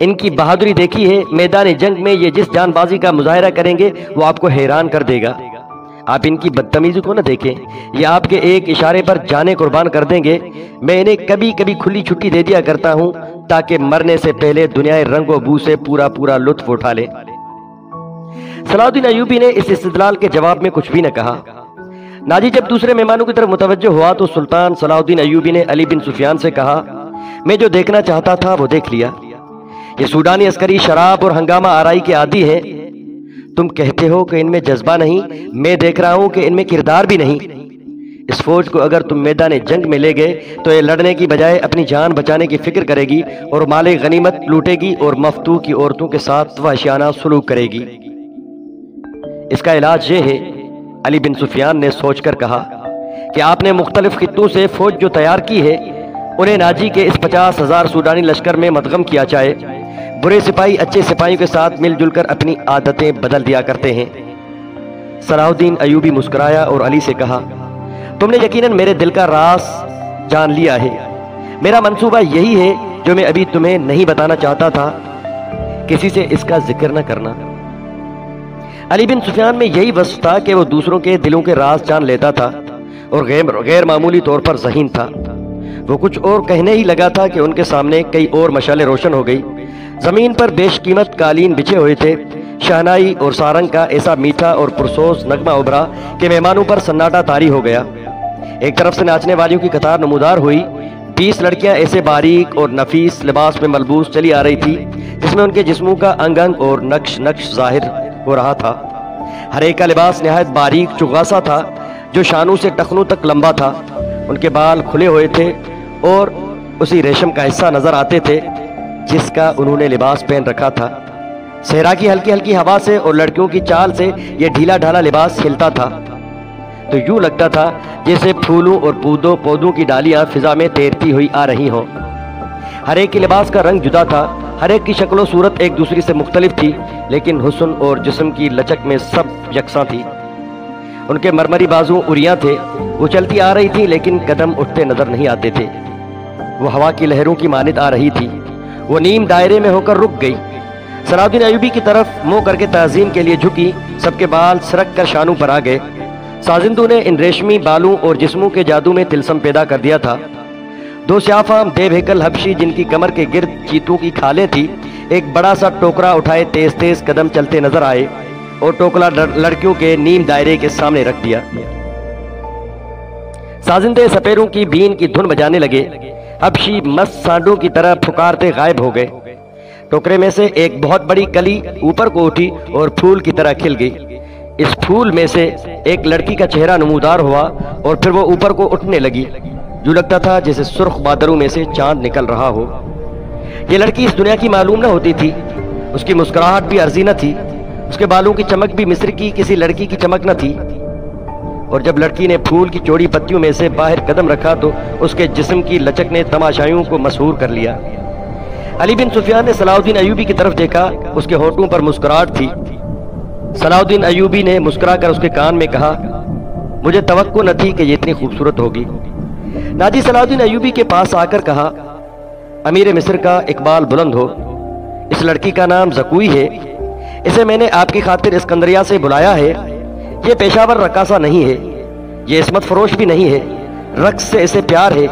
ان کی بہادری دیکھی ہے، میدان جنگ میں یہ جس جان بازی کا مظاہرہ کریں گے وہ آپ کو حیران کر دے گا۔ آپ ان کی بدتمیزی کو نہ دیکھیں، یہ آپ کے ایک اشارے پر جانیں قربان کر دیں گے۔ میں انہیں کبھی کبھی کھلی چھٹی دے دیا کرتا ہوں تاکہ مرنے سے پہلے دنیا رنگ و بو سے پورا لطف اٹھا لے۔ صلاح الدین ایوبی نے اس استدلال کے جواب میں کچھ بھی نہ کہا۔ ناجی جب دوسرے مہمانوں کی طرف متوجہ ہوا تو سلطان صلاح الدین ایوبی نے علی بن سفیان سے کہا، میں جو دیکھنا چاہتا تھا وہ دیکھ لیا۔ یہ سوڈانی عسکری شراب اور ہنگامہ آرائی کے عادی ہیں۔ تم کہتے ہو کہ ان میں جذبہ نہیں، میں دیکھ رہا ہوں کہ ان میں کردار بھی نہیں۔ اس فوج کو اگر تم میدان جنگ میں لے گئے تو یہ لڑنے کی بجائے اپنی جان بچانے کی فکر کرے گی اور مال غنیمت لوٹے گی اور مفتوح کی عورتوں کے ساتھ وحشیانہ سلوک کرے گی۔ اس کا علاج یہ ہے، علی بن سفیان نے سوچ کر کہا، کہ آپ نے مختلف خطوں سے فوج جو تیار کی ہے انہیں ناجی کے اس 50,000 سوڈانی لشکر میں مدغم کیا جائے۔ برے سپاہی اچھے سپاہیوں کے ساتھ مل جل کر اپنی عادتیں بدل دیا کرتے ہیں۔ صلاح الدین ایوبی مسکرایا اور علی سے کہا، تم نے یقیناً میرے دل کا راز جان لیا ہے۔ میرا منصوبہ یہی ہے جو میں ابھی تمہیں نہیں بتانا چاہتا تھا، کسی سے اس کا ذکر نہ کرنا۔ علی بن سفیان میں یہی وصف تھا کہ وہ دوسروں کے دلوں کے راز جان لیتا تھا اور غیر معمولی طور پر ذہین تھا۔ وہ کچھ اور کہنے ہی لگا تھا کہ ان کے سامنے کئی اور مشعلیں روشن ہو گئی۔ زمین پر بیش قیمت قالین بچھے ہوئے تھے۔ شہنائی اور سارنگ کا ایسا میٹھا اور پرسوز نغمہ ابھرا کہ مہمانوں پر سناٹا طاری ہو گیا۔ ایک طرف سے ناچنے والیوں کی قطار نمودار ہوئی۔ 20 لڑکیاں ایسے باریک اور نفیس لباس میں ملبوس چلی آ رہی تھی جس میں ان کے جسموں کا انگ انگ اور نقش ظاہر ہو رہا تھا۔ ہر ایک کا لباس نہایت باریک چغاسا تھا جو شانوں سے ٹخنوں تک لمبا تھا۔ ان کے بال کھلے ہوئے تھے اور اسی ریشم کا حصہ نظر آتے تھے جس کا انہوں نے لباس پہن رکھا تھا۔ صحرا کی ہلکی ہلکی ہوا سے اور لڑکیوں کی چال سے یہ ڈھیلا ڈھالا لباس ہلتا تھا تو یوں لگتا تھا جیسے پھولوں اور پودوں کی ڈالیاں فضا میں تیرتی ہوئی آ رہی ہوں۔ ہر ایک کے لباس کا رنگ جدا تھا، ہر ایک کی شکل و صورت ایک دوسری سے مختلف تھی، لیکن حسن اور جسم کی لچک میں سب یکساں تھی۔ ان کے مرمری بازو اریاں تھے، وہ چلتی آ رہی تھی لیکن قدم اٹھتے نظر نہیں آتے تھے۔ وہ ہوا کی لہروں کی مانند آ رہی تھی۔ وہ نیم دائرے میں ہو کر رک گئی۔ صلاح الدین ایوبی کی طرف منہ کر کے تعظیم کے لیے جھکی، سب کے بال سرک کر شانوں پر آ گئے۔ سازندوں نے ان ریشمی بالوں اور جسموں کے جادو میں تلسم پیدا کر دیا تھا۔ 2 سیافام دیو ہیکل حبشی جن کی کمر کے گرد چیتوں کی کھالیں تھی، ایک بڑا سا ٹوکرا اٹھائے تیز قدم چلتے نظر آئے اور ٹوکرا لڑکیوں کے نیم دائرے کے سامنے رکھ دیا۔ سازندے سپیروں کی بین کی دھن بجانے لگے۔ حبشی مست سانڈوں کی طرح پھکارتے غائب ہو گئے۔ ٹوکرے میں سے ایک بہت بڑی کلی اوپر کو اٹھی اور پھول کی طرح کھل گئی۔ اس پھول میں سے ایک لڑکی کا چہرہ نمودار ہوا اور پھر وہ اوپر کو اٹھنے لگی، جو لگتا تھا جیسے سرخ بادلوں میں سے چاند نکل رہا ہو۔ یہ لڑکی اس دنیا کی معلوم نہ ہوتی تھی، اس کی مسکراہٹ بھی عرضی نہ تھی، اس کے بالوں کی چمک بھی مصر کی کسی لڑکی کی چمک نہ تھی۔ اور جب لڑکی نے پھول کی چوڑی پتیوں میں سے باہر قدم رکھا تو اس کے جسم کی لچک نے تماشائیوں کو مسحور کر لیا۔ علی بن سفیان نے صلاح الدین ایوبی کی طرف دیکھا، اس کے ہونٹوں پر مسکراہٹ تھی۔ صلاح الدین ایوبی نے مسکرا کر اس کے کان میں کہا، مجھے توقع نہ تھی کہ یہ اتنی خوبصورت ہوگی۔ ناجی صلاح الدین ایوبی کے پاس آ کر کہا، امیر مصر کا اقبال بلند ہو، اس لڑکی کا نام زکوئی ہے، اسے میں نے آپ کی خاطر اسکندریہ سے بلایا ہے۔ یہ پیشہ ور رقاصہ نہیں ہے، یہ عصمت فروش بھی نہیں ہے، رقص سے اسے پیار ہے،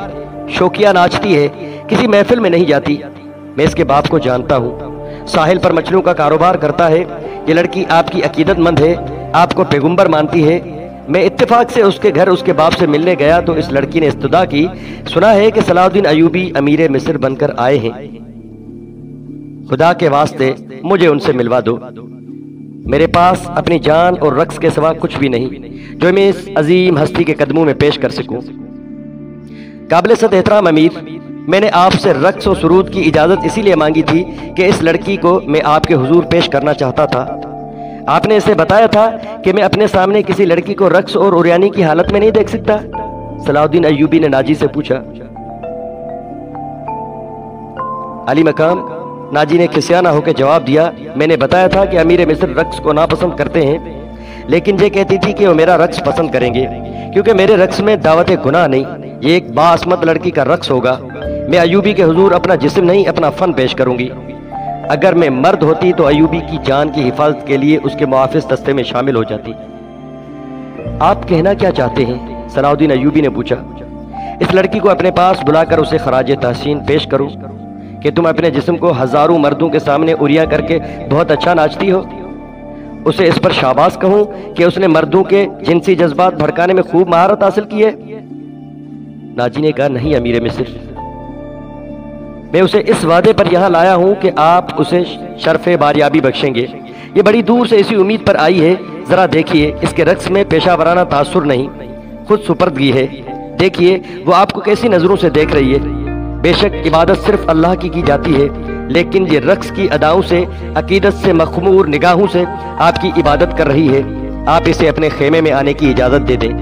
شوقیہ ناچتی ہے، کسی محفل میں نہیں جاتی۔ میں اس کے باپ کو جانتا ہوں، ساحل پر مچھلیوں کا کاروبار کرتا ہے۔ یہ لڑکی آپ کی عقیدت مند ہے، آپ کو پیغمبر مانتی ہے۔ میں اتفاق سے اس کے گھر اس کے باپ سے ملنے گیا تو اس لڑکی نے استدعا کی، سنا ہے کہ صلاح الدین ایوبی امیر مصر بن کر آئے ہیں، خدا کے واسطے مجھے ان سے ملوا دو۔ میرے پاس اپنی جان اور رقص کے سوا کچھ بھی نہیں جو میں اس عظیم ہستی کے قدموں میں پیش کر سکوں۔ قابل صد احترام امیر، میں نے آپ سے رقص و سرود کی اجازت اسی لیے مانگی تھی کہ اس لڑکی کو میں آپ کے حضور پیش کرنا چاہتا تھا۔ آپ نے اسے بتایا تھا کہ میں اپنے سامنے کسی لڑکی کو رقص اور اوریانی کی حالت میں نہیں دیکھ سکتا؟ صلاح الدین ایوبی نے ناجی سے پوچھا۔ علی مقام ناجی نے کھسیانہ ہو کے جواب دیا، میں نے بتایا تھا کہ امیر مصر رقص کو ناپسند کرتے ہیں، لیکن یہ کہتی تھی کہ وہ میرا رقص پسند کریں گے کیونکہ میرے رقص میں دعوت گناہ نہیں، یہ ایک باعصمت لڑکی کا رقص ہوگا۔ میں ایوبی کے حضور اپنا جسم نہیں اپنا فن پیش کروں گی۔ اگر میں مرد ہوتی تو ایوبی کی جان کی حفاظت کے لیے اس کے محافظ دستے میں شامل ہو جاتی۔ آپ کہنا کیا چاہتے ہیں؟ صلاح الدین ایوبی نے پوچھا۔ اس لڑکی کو اپنے پاس بلا کر اسے خراج تحسین پیش کروں کہ تم اپنے جسم کو ہزاروں مردوں کے سامنے اریاں کر کے بہت اچھا ناچتی ہو؟ اسے اس پر شاباش کہوں کہ اس نے مردوں کے جنسی جذبات بھڑکانے میں خوب مہارت حاصل کی ہے؟ ناجی نے کہا، نہیں امیر مصر، میں اسے اس وعدے پر یہاں لایا ہوں کہ آپ اسے شرف باریابی بخشیں گے۔ یہ بڑی دور سے اسی امید پر آئی ہے۔ ذرا دیکھیے، اس کے رقص میں پیشہ ورانہ تاثر نہیں، خود سپردگی ہے۔ دیکھیے وہ آپ کو کیسی نظروں سے دیکھ رہی ہے۔ بے شک عبادت صرف اللہ کی جاتی ہے، لیکن یہ رقص کی اداؤں سے، عقیدت سے مخمور نگاہوں سے آپ کی عبادت کر رہی ہے۔ آپ اسے اپنے خیمے میں آنے کی اجازت دے دیں،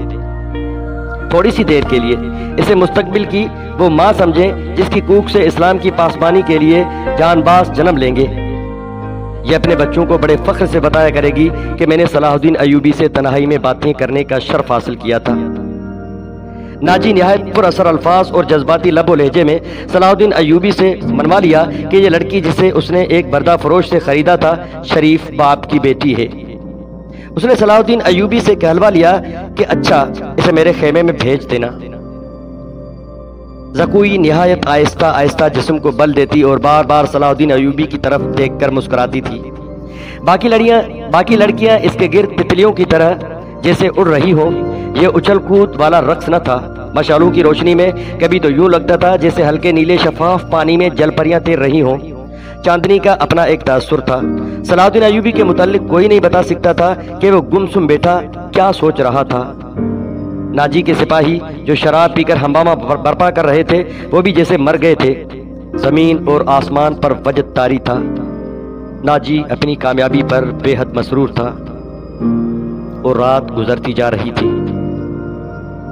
تھوڑی سی دیر کے لیے۔ اسے مستقبل کی وہ ماں سمجھیں جس کی کوکھ سے اسلام کی پاسبانی کے لیے جان باز جنم لیں گے۔ یہ اپنے بچوں کو بڑے فخر سے بتایا کرے گی کہ میں نے صلاح الدین ایوبی سے تنہائی میں باتیں کرنے کا شرف حاصل کیا تھا۔ ناجی نہایت پر اثر الفاظ اور جذباتی لب و لہجے میں صلاح الدین ایوبی سے منوا لیا کہ یہ لڑکی جسے اس نے ایک بردہ فروش سے خریدا تھا شریف باپ کی بیٹی ہے۔ اس نے صلاح الدین ایوبی سے کہلوا لیا کہ اچھا اسے میرے خیمے میں بھیج دینا۔ زکوئی نہایت آہستہ آہستہ جسم کو بل دیتی اور بار بار صلاح الدین ایوبی کی طرف دیکھ کر مسکراتی تھی۔ باقی لڑکیاں اس کے گرد تتلیوں کی طرح جیسے اڑ رہی ہوں۔ یہ اچھل کود والا رقص نہ تھا۔ مشالوں کی روشنی میں کبھی تو یوں لگتا تھا جیسے ہلکے نیلے شفاف پانی میں جل پریاں تیر رہی ہوں۔ چاندنی کا اپنا ایک تاثر تھا۔ صلاح الدین ایوبی کے متعلق کوئی نہیں بتا سکتا تھا کہ وہ گمسم بیٹا کیا سوچ رہا تھا۔ ناجی کے سپاہی جو شراب پی کر ہنگامہ برپا کر رہے تھے وہ بھی جیسے مر گئے تھے۔ زمین اور آسمان پر وجد طاری تھا۔ ناجی اپنی کامیابی پر بے حد مسرور تھا اور رات گزرتی جا رہی تھی۔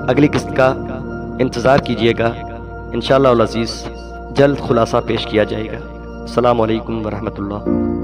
اگلی قسط کا انتظار کیجیے گا، انشاءاللہ العزیز جلد خلاصہ پیش کیا جائے گا۔ السلام علیکم ورحمۃ اللہ۔